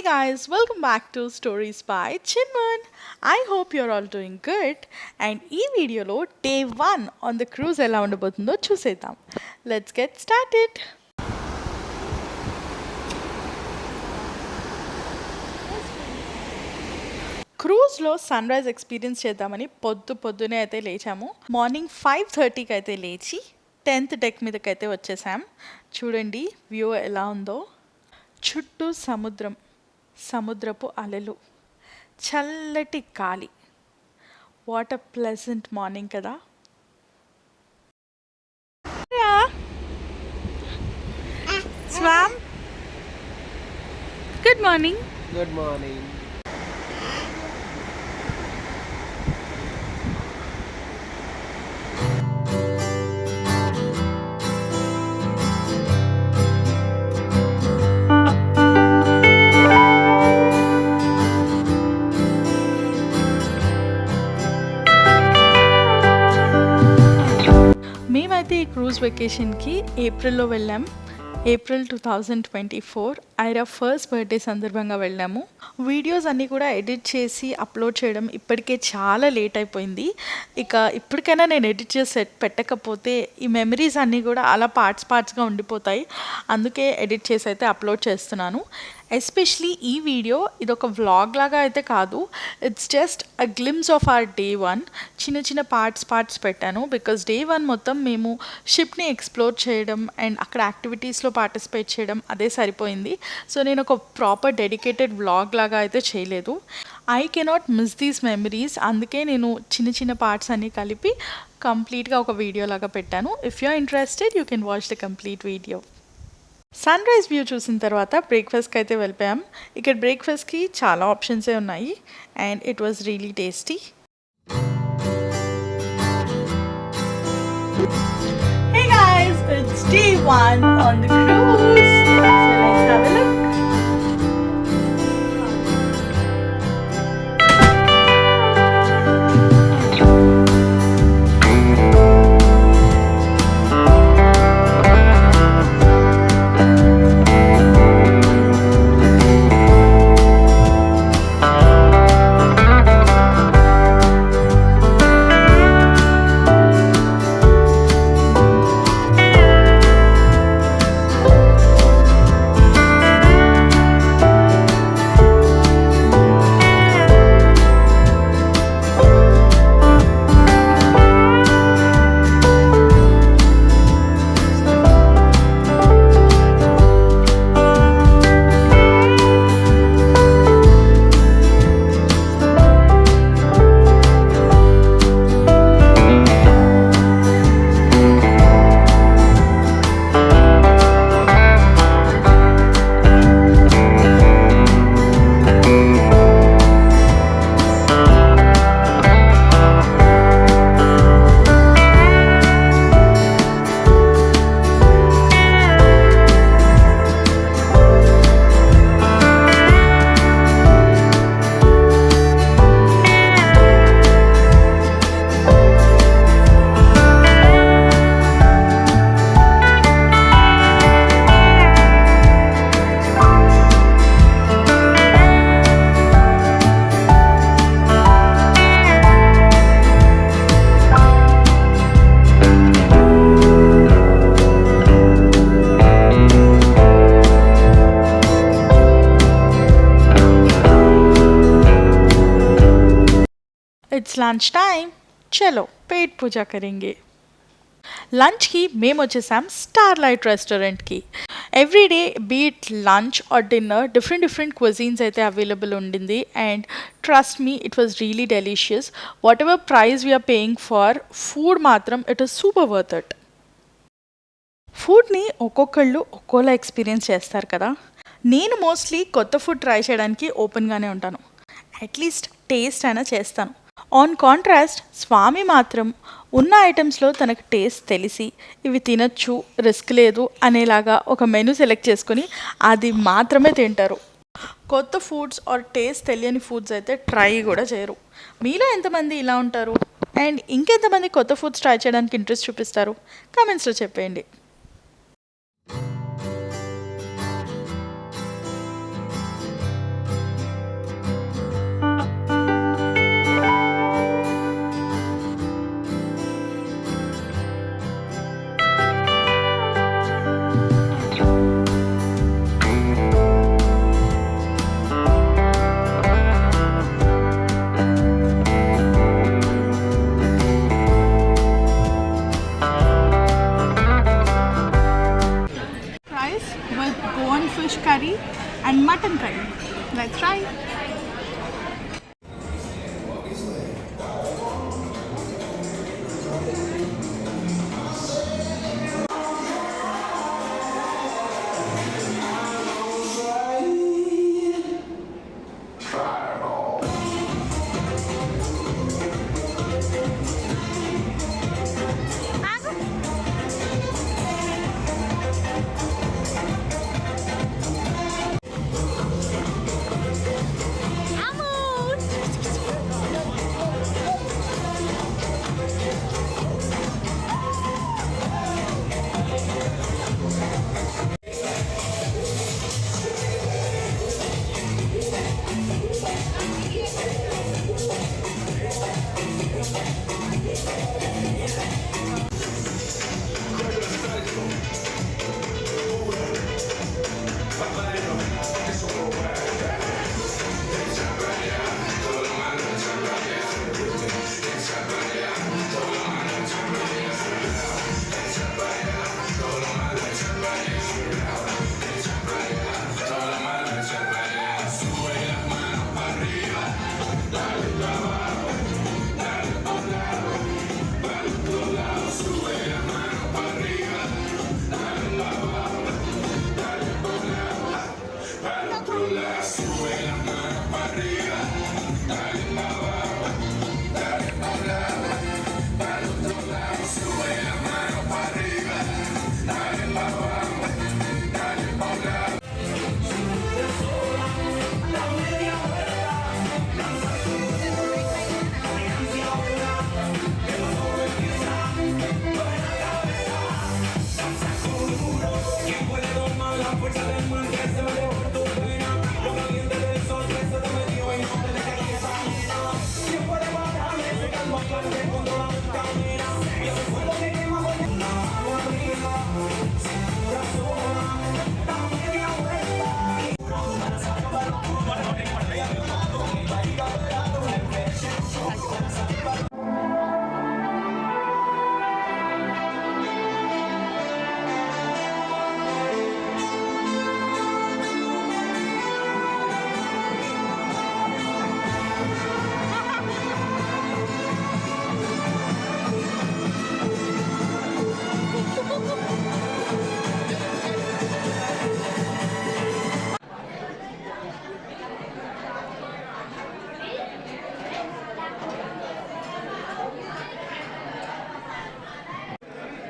Hey guys, welcome back to Stories by Chinman. I hope you're all doing good. And ఈ వీడియోలో day 1 on the cruise ఎలా ఉండబోతుందో చూసేద్దాం. Let's get started. క్రూజ్లో sunrise experience చేద్దామని పొద్దునే అయితే లేచాము. మార్నింగ్ 5:30కి అయితే లేచి 10th డెక్ మీదకైతే వచ్చేసాం. చూడండి వ్యూ ఎలా ఉందో. చుట్టూ సముద్రపు అలలు, చల్లటి గాలి. వాట్ అ ప్లెజెంట్ మార్నింగ్ కదా. Swarm, good morning. Good morning. మేమైతే ఈ క్రూజ్ వెకేషన్కి ఏప్రిల్లో వెళ్ళాం. ఏప్రిల్ 2024 ఐరా ఫస్ట్ బర్త్డే సందర్భంగా వెళ్ళాము. వీడియోస్ అన్నీ కూడా ఎడిట్ చేసి అప్లోడ్ చేయడం ఇప్పటికే చాలా లేట్ అయిపోయింది. ఇప్పటికైనా నేను ఎడిట్ చేసి పెట్టకపోతే ఈ మెమరీస్ అన్నీ కూడా అలా పార్ట్స్గా ఉండిపోతాయి. అందుకే ఎడిట్ చేసి అయితే అప్లోడ్ చేస్తున్నాను. ఎస్పెషలీ ఈ వీడియో ఇదొక వ్లాగ్ లాగా అయితే కాదు, it's just a glimpse of our day 1. చిన్న పార్ట్స్ పెట్టాను. బికాస్ డే 1 మొత్తం మేము షిప్ని ఎక్స్ప్లోర్ చేయడం అండ్ అక్కడ యాక్టివిటీస్లో పార్టిసిపేట్ చేయడం అదే సరిపోయింది. సో నేను ఒక ప్రాపర్ డెడికేటెడ్ వ్లాగ్ లాగా అయితే చేయలేదు. I cannot miss these memories. అందుకే నేను చిన్న పార్ట్స్ అన్నీ కలిపి కంప్లీట్గా ఒక వీడియో లాగా పెట్టాను. If you are interested you can watch the complete video. Sunrise view చూసిన తర్వాత బ్రేక్ఫాస్ట్కి అయితే వెళ్ళిపోయాం. ఇక్కడ బ్రేక్ఫాస్ట్కి చాలా ఆప్షన్సే ఉన్నాయి and it was really tasty. Hey guys, it's day 1 on the cruise. So let's have a look. It's lunch time, चलो पेट पूजा करेंगे. లంచ్కి మేము వచ్చేసాం స్టార్లైట్ రెస్టారెంట్కి. Every day be it lunch or dinner different cuisines అయితే అవైలబుల్ ఉండింది. And trust me, it was really delicious. Whatever price we are paying for food మాత్రం it is super worth it. ఫుడ్ని ఒక్కొక్కళ్ళు ఒక్కోలా ఎక్స్పీరియన్స్ చేస్తారు కదా. నేను మోస్ట్లీ కొత్త ఫుడ్ ట్రై చేయడానికి ఓపెన్గానే ఉంటాను. అట్లీస్ట్ టేస్ట్ అయినా చేస్తాను. ఆన్ కాంట్రాస్ట్ స్వామి మాత్రం ఉన్న ఐటమ్స్లో తనకు టేస్ట్ తెలిసి ఇవి తినచ్చు, రిస్క్ లేదు అనేలాగా ఒక మెనూ సెలెక్ట్ చేసుకొని అది మాత్రమే తింటారు. కొత్త ఫుడ్స్ ఆర్ టేస్ట్ తెలియని ఫుడ్స్ అయితే ట్రై కూడా చేయరు. మీలో ఎంతమంది ఇలా ఉంటారు? అండ్ ఇంకెంతమంది కొత్త ఫుడ్స్ ట్రై చేయడానికి ఇంట్రెస్ట్ చూపిస్తారు? కామెంట్స్లో చెప్పేయండి. curry and mutton curry. Let's try.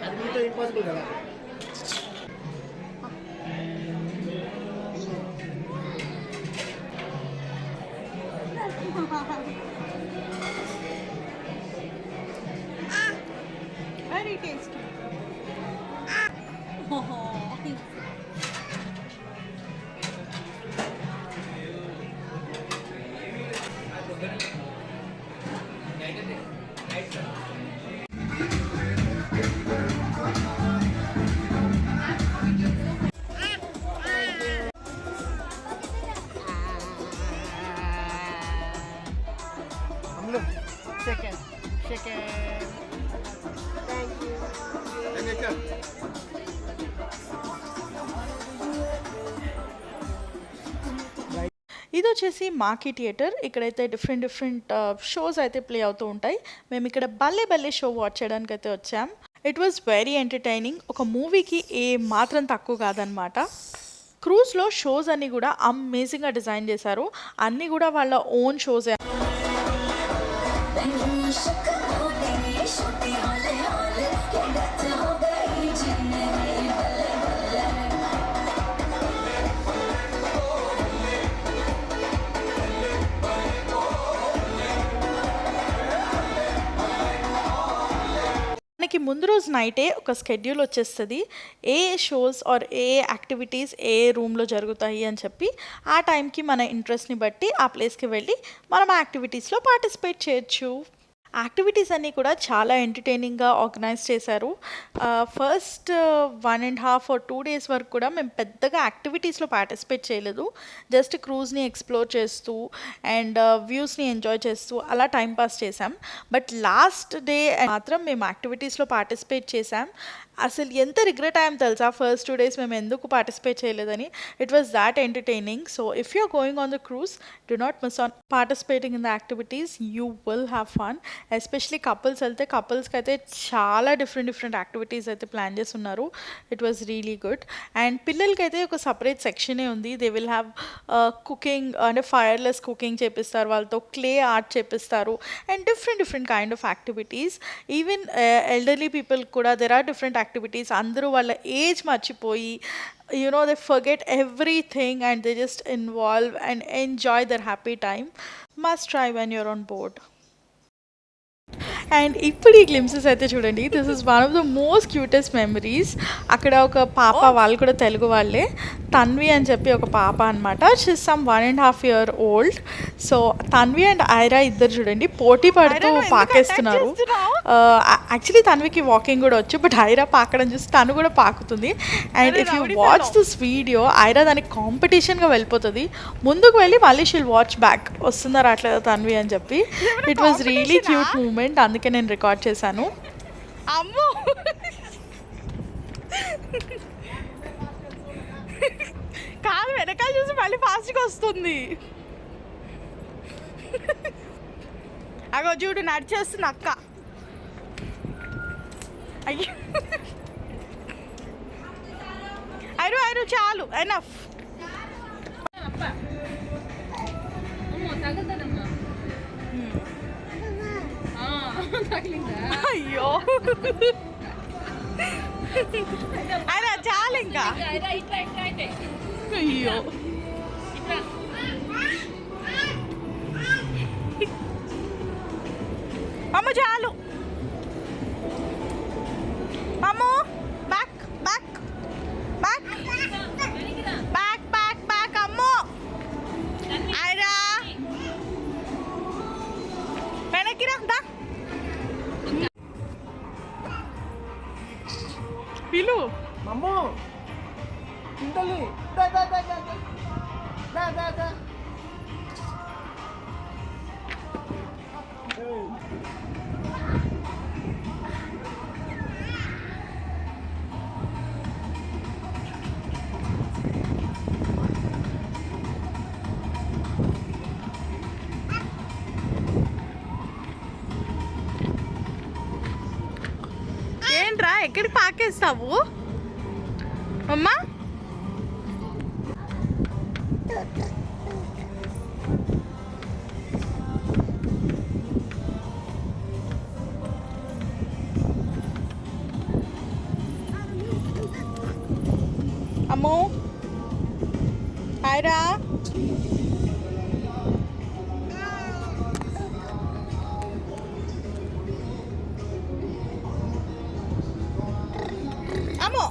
అది మీతో ఇంపాసిబుల్ కదా. Very tasty. అమ్ములు చికెన్ చికెన్ ఇది వచ్చేసి మాకీ థియేటర్. ఇక్కడైతే డిఫరెంట్ షోస్ అయితే ప్లే అవుతూ ఉంటాయి. మేము ఇక్కడ బల్లే బల్లే షో వాచ్ చేయడానికి అయితే వచ్చాం. It was very entertaining. ఒక మూవీకి ఏ మాత్రం తక్కువ కాదనమాట. క్రూజ్లో షోస్ అన్నీ కూడా అమేజింగ్గా డిజైన్ చేశారు. అన్నీ కూడా వాళ్ళ ఓన్ షోసే. మనకి ముందు రోజు నైటే ఒక స్కెడ్యూల్ వచ్చేస్తుంది. ఏ షోస్ ఆర్ ఏ యాక్టివిటీస్ ఏ రూమ్లో జరుగుతాయి అని చెప్పి ఆ టైంకి మన ఇంట్రెస్ట్ని బట్టి ఆ ప్లేస్కి వెళ్ళి మనం ఆ యాక్టివిటీస్లో పార్టిసిపేట్ చేయొచ్చు. యాక్టివిటీస్ అన్నీ కూడా చాలా ఎంటర్టైనింగ్గా ఆర్గనైజ్ చేశారు. ఫస్ట్ 1.5 or 2 days వరకు కూడా మేము పెద్దగా యాక్టివిటీస్లో పార్టిసిపేట్ చేయలేదు. జస్ట్ క్రూజ్ని ఎక్స్ప్లోర్ చేస్తూ అండ్ వ్యూస్ని ఎంజాయ్ చేస్తూ అలా టైం పాస్ చేసాం. బట్ లాస్ట్ డే మాత్రం మేము యాక్టివిటీస్లో పార్టిసిపేట్ చేసాం. అసలు ఎంత రిగ్రెట్ అయ్యాం తెలుసా ఫస్ట్ 2 డేస్ మేము ఎందుకు పార్టిసిపేట్ చేయలేదని. It was that entertaining. So if you are going on the cruise, do not miss on participating in the activities. You will have fun. Especially couples వెళ్తే కపుల్స్కి అయితే చాలా డిఫరెంట్ యాక్టివిటీస్ అయితే plan చేస్తున్నారు. It was really good. And పిల్లలకి అయితే ఒక separate సెక్షనే ఉంది. దే విల్ హ్యావ్ కుకింగ్, అంటే ఫైర్లెస్ కుకింగ్ చేపిస్తారు, వాళ్ళతో క్లే ఆర్ట్ చేపిస్తారు, and different kind of activities. Even elderly people కూడా దెర్ ఆర్ డిఫరెంట్ యాక్టివిటీస్. అందరూ వాళ్ళ ఏజ్ మర్చిపోయి, they forget everything and they just involve and enjoy their happy time. Must try when you're on board. And ఇప్పుడు ఈ glimpses అయితే చూడండి, this is one of the most cutest memories. అక్కడ ఒక పాప, వాళ్ళు కూడా తెలుగు వాళ్ళే, తన్వి అని చెప్పి ఒక పాప అనమాట. She's some 1.5 year old. So Tanvi and Aira ఇద్దరు చూడండి పోటీ పడుతూ పాకేస్తున్నారు. యాక్చువల్లీ తన్వికి వాకింగ్ కూడా వచ్చు, బట్ ఐరా పాకడం చూసి తను కూడా పాకుతుంది. And if you watch this video, Aira దానికి కాంపిటీషన్గా వెళ్ళిపోతుంది. ముందుకు వెళ్ళి మళ్ళీ షీల్ వాచ్ బ్యాక్, వస్తుందా రావట్లేదా తన్వి అని చెప్పి. It was really cute moment, అందుకే నేను రికార్డ్ చేశాను. అమ్మో కాదు, వెనకాల చూసి మళ్ళీ ఫాస్ట్గా వస్తుంది. అగో చూడు నడిచేస్తుంది అక్క. అయ్యో ఐరు చాలు, ఎనఫ్. అయ్యో అలా చాలు ఇంకా. అయ్యో అమ్మ చాలు. అమ్మ back back back back back back. అమ్మో ఐరా వెనక్కి రా. పిలు అమ్మో ఇంతలి ఏంట్రా ఎక్కడికి పాకేస్తావు అమ్మా? అమ్మో హాయ్రా. అమ్మో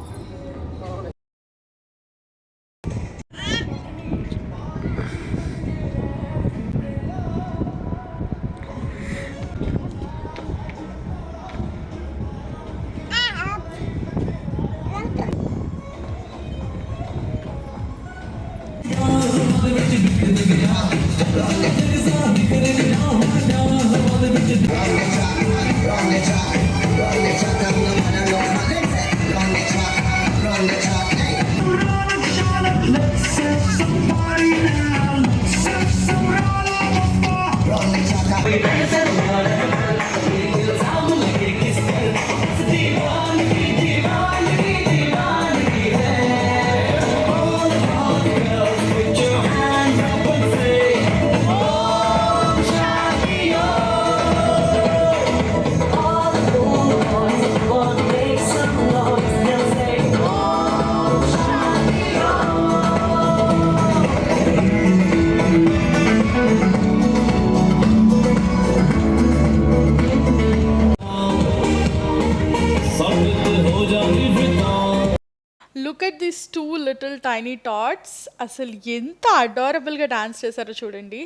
look at this 2 little tiny tots. అసలు ఎంత అడారబుల్గా డాన్స్ చేశారో చూడండి.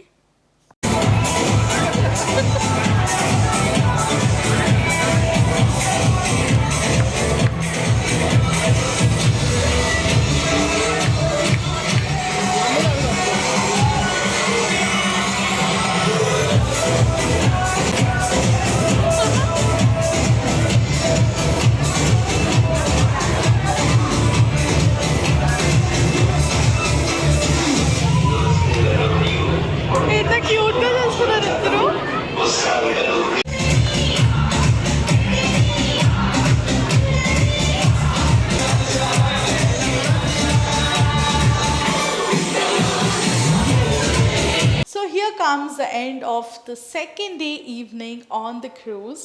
The end of the second day evening on the cruise.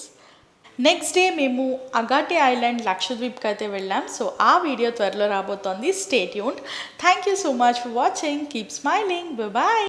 Next day మేము అగాటి ఐలాండ్ లక్షద్వీప్కి అయితే వెళ్ళాం. సో ఆ వీడియో త్వరలో రాబోతోంది. Stay tuned. Thank you so much for watching. Keep smiling. Bye.